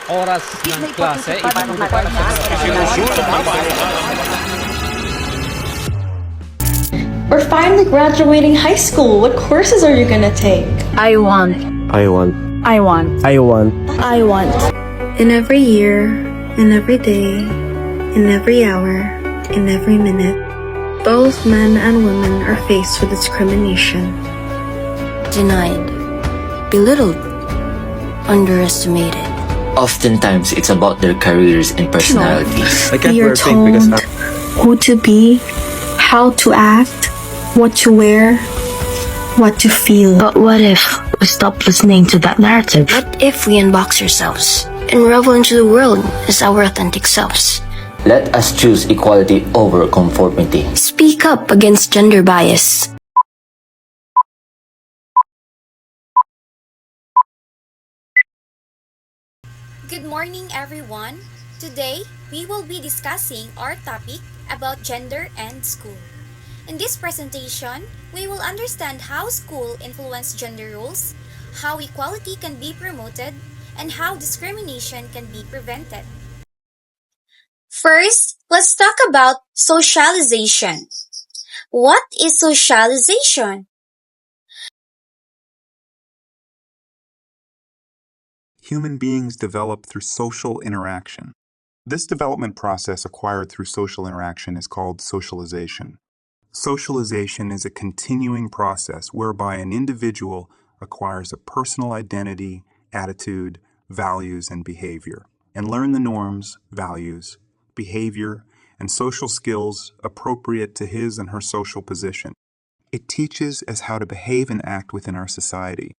oras ng klase, ituturo para sa mga Sinusulong ng bayan. We're finally graduating high school. What courses are you gonna take? I want. I want. I want. I want. I want. In every year, in every day, in every hour, in every minute, both men and women are faced with discrimination. Denied, belittled, underestimated. Oftentimes, it's about their careers and personalities. I can't We are wear pink because told who to be, how to act, what to wear, what to feel. But what if we stop listening to that narrative? What if we unbox ourselves and revel into the world as our authentic selves? Let us choose equality over conformity. Speak up against gender bias. Good morning, everyone. Today, we will be discussing our topic about gender and school. In this presentation, we will understand how school influences gender roles, how equality can be promoted, and how discrimination can be prevented. First, let's talk about socialization. What is socialization? Human beings develop through social interaction. This development process acquired through social interaction is called socialization. Socialization is a continuing process whereby an individual acquires a personal identity, attitude, values, and behavior, and learn the norms, values, behavior, and social skills appropriate to his and her social position. It teaches us how to behave and act within our society.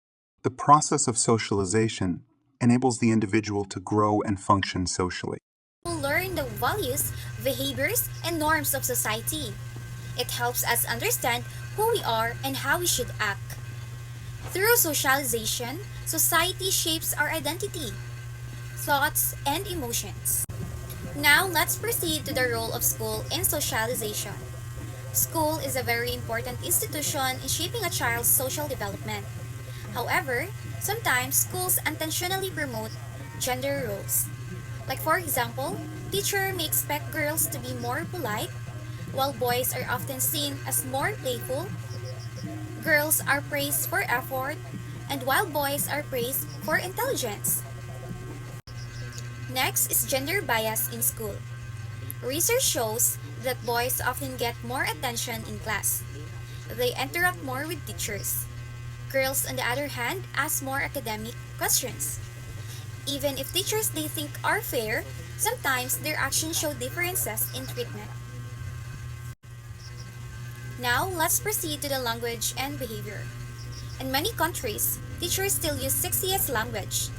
The process of socialization enables the individual to grow and function socially. We'll learn the values, behaviors, and norms of society. It helps us understand who we are and how we should act. Through socialization, society shapes our identity, thoughts, and emotions. Now, let's proceed to the role of school in socialization. School is a very important institution in shaping a child's social development. However, sometimes schools intentionally promote gender roles. Like for example, teachers may expect girls to be more polite, while boys are often seen as more playful. Girls are praised for effort, and while boys are praised for intelligence. Next is gender bias in school. Research shows that boys often get more attention in class. They interact more with teachers. Girls, on the other hand, ask more academic questions. Even if teachers they think are fair, sometimes their actions show differences in treatment. Now, let's proceed to the language and behavior. In many countries, teachers still use 60s language,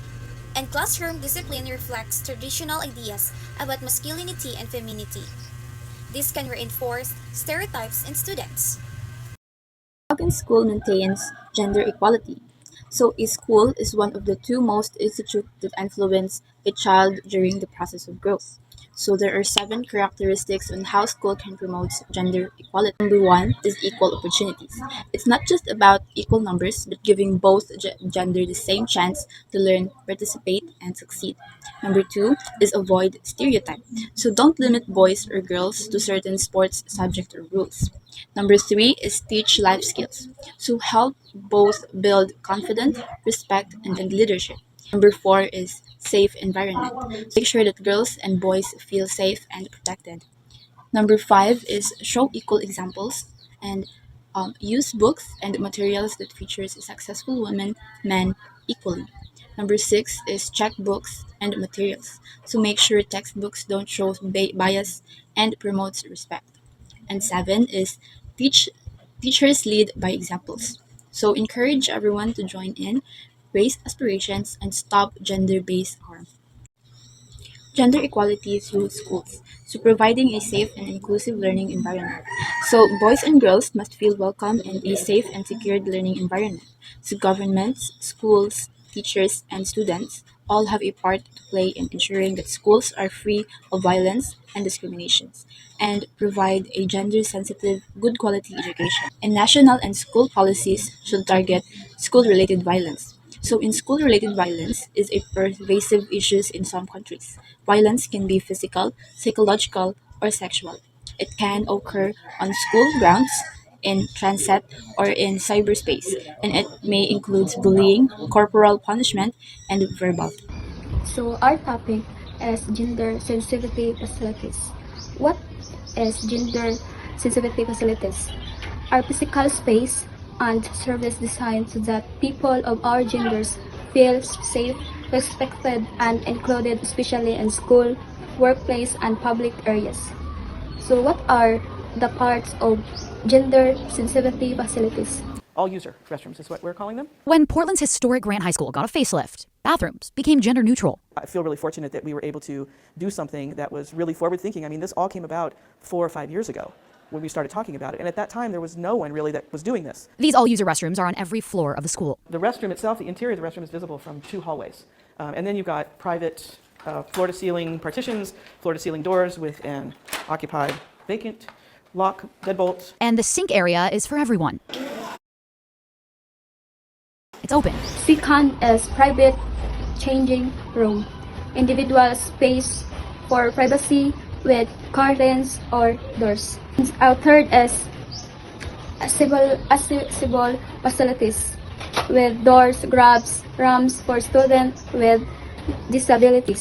and classroom discipline reflects traditional ideas about masculinity and femininity. This can reinforce stereotypes in students. How can school maintains gender equality? So a school is one of the two most institutes that influence a child during the process of growth. So there are 7 characteristics on how school can promote gender equality. Number one is equal opportunities. It's not just about equal numbers, but giving both gender the same chance to learn, participate, and succeed. Number two is avoid stereotype. So don't limit boys or girls to certain sports, subject, or rules. Number three is teach life skills. So help both build confidence, respect, and then leadership. Number four is safe environment. Make sure that girls and boys feel safe and protected. Number five is show equal examples and use books and materials that features successful women, men equally. Number six is check books and materials. So make sure textbooks don't show bias and promotes respect. And seven is teach teachers lead by examples. So encourage everyone to join in, raise aspirations, and stop gender-based harm. Gender equality through schools. So providing a safe and inclusive learning environment. So boys and girls must feel welcome in a safe and secured learning environment. So governments, schools, teachers, and students all have a part to play in ensuring that schools are free of violence and discriminations and provide a gender-sensitive, good quality education. And national and school policies should target school-related violence. So, in school-related violence is a pervasive issue in some countries. Violence can be physical, psychological, or sexual. It can occur on school grounds, in transit, or in cyberspace, and it may include bullying, corporal punishment, and verbal. So our topic is gender sensitivity facilities. What is gender sensitivity facilities? Are physical space and service designed so that people of our genders feel safe, respected, and included, especially in school, workplace, and public areas. So what are the parts of gender sensitivity facilities? All-user restrooms is what we're calling them. When Portland's historic Grant High School got a facelift, bathrooms became gender neutral. I feel really fortunate that we were able to do something that was really forward-thinking. I mean, this all came about 4 or 5 years ago when we started talking about it. And at that time, there was no one really that was doing this. These all-user restrooms are on every floor of the school. The restroom itself, the interior of the restroom is visible from 2 hallways. And then you've got private floor-to-ceiling partitions, floor-to-ceiling doors with an occupied vacant lock, deadbolts. And the sink area is for everyone. It's open. Second is private changing room. Individual space for privacy with curtains or doors. Our third is accessible facilities with doors, grabs, ramps for students with disabilities.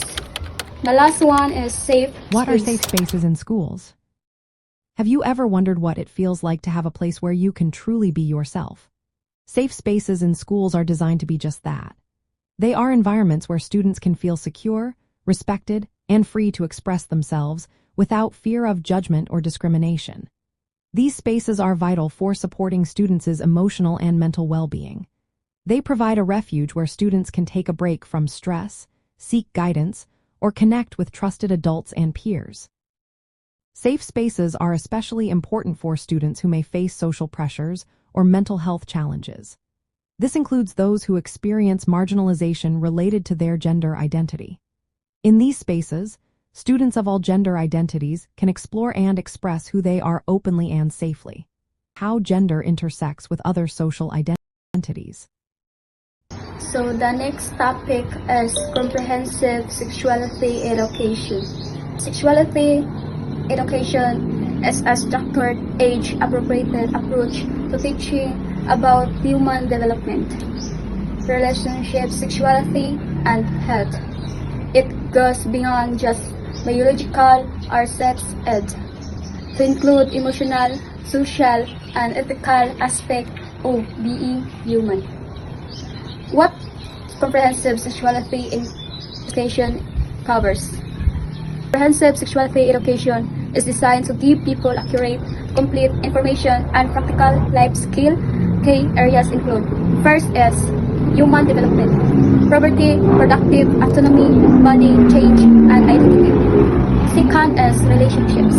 The last one is safe What are space. safe spaces in schools? Have you ever wondered what it feels like to have a place where you can truly be yourself? Safe spaces in schools are designed to be just that. They are environments where students can feel secure, respected, and free to express themselves without fear of judgment or discrimination. These spaces are vital for supporting students' emotional and mental well-being. They provide a refuge where students can take a break from stress, seek guidance, or connect with trusted adults and peers. Safe spaces are especially important for students who may face social pressures or mental health challenges. This includes those who experience marginalization related to their gender identity. In these spaces, students of all gender identities can explore and express who they are openly and safely. How gender intersects with other social identities. So the next topic is comprehensive sexuality education. Sexuality education is a structured, age-appropriate approach to teaching about human development, relationships, sexuality, and health. It goes beyond just biological or sex ed to include emotional, social, and ethical aspects of being human. What comprehensive sexuality education covers? Comprehensive sexuality education is designed to give people accurate, complete information and practical life skill. Key areas include: first is human development, puberty, productive autonomy, body change, and identity. Second is relationships,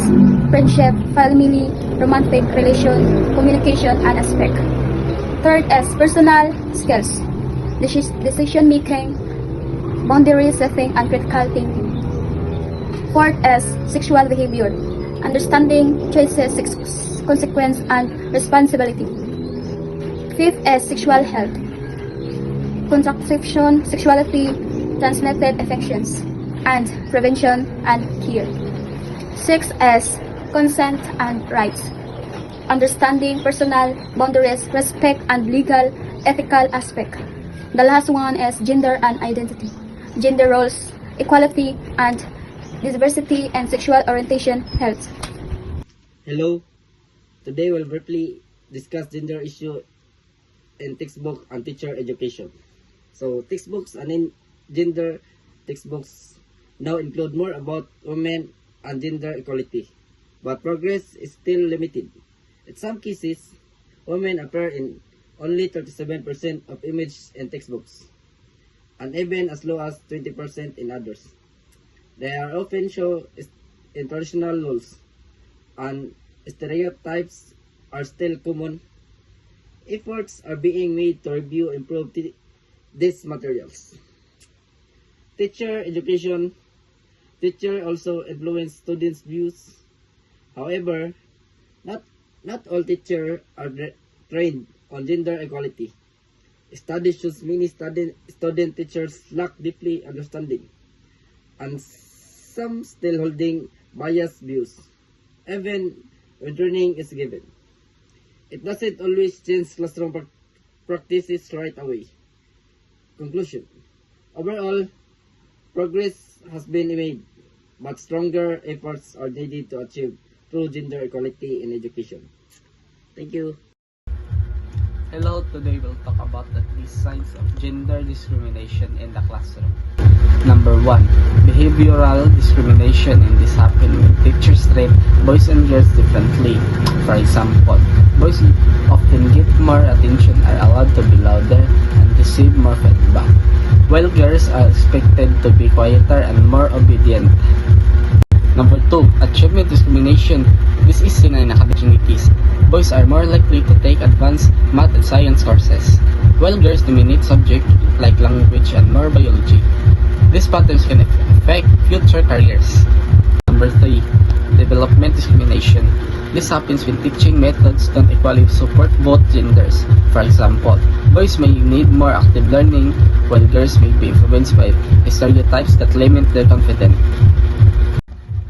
friendship, family, romantic relation, communication, and aspect. Third is personal skills, decision making, boundary setting, and critical thinking. Fourth is sexual behavior, understanding choices, consequence, and responsibility. Fifth is sexual health, contraception, sexuality, transmitted infections, and prevention and care. Sixth is consent and rights, understanding personal boundaries, respect, and legal, ethical aspect. The last one is gender and identity, gender roles, equality, and diversity, and sexual orientation health. Hello, today we'll briefly discuss gender issue in textbook and teacher education. So textbooks and gender textbooks now include more about women and gender equality, but progress is still limited. In some cases, women appear in only 37% of images in textbooks, and even as low as 20% in others. They are often shown in traditional roles, and stereotypes are still common. Efforts are being made to review and improve these materials. Teacher education. Teacher also influence students' views. However, not all teachers are trained on gender equality. Studies shows many student teachers lack deeply understanding, and some still holding biased views, even when training is given. It doesn't always change classroom practices right away. Conclusion. Overall, progress has been made, but stronger efforts are needed to achieve true gender equality in education. Thank you. Hello, today we'll talk about the 3 signs of gender discrimination in the classroom. Number 1. Behavioral discrimination, and this happens when teachers treat boys and girls differently. For example, boys often get more attention, are allowed to be louder, and receive more feedback, while girls are expected to be quieter and more obedient. Number 2. Achievement discrimination. This is seen in academics. Boys are more likely to take advanced math and science courses, while girls dominate subjects like language and more biology. These patterns can affect future careers. Number 3. Development discrimination. This happens when teaching methods don't equally support both genders. For example, boys may need more active learning, while girls may be influenced by stereotypes that limit their confidence.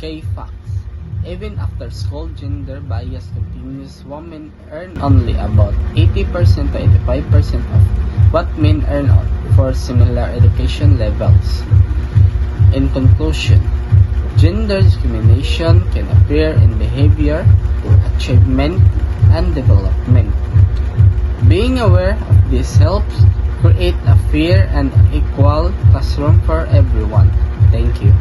K-Facts. Even after school, gender bias continues. Women earn only about 80% to 85% of what men earn for similar education levels. In conclusion, gender discrimination can appear in behavior, achievement, and development. Being aware of this helps create a fair and equal classroom for everyone. Thank you.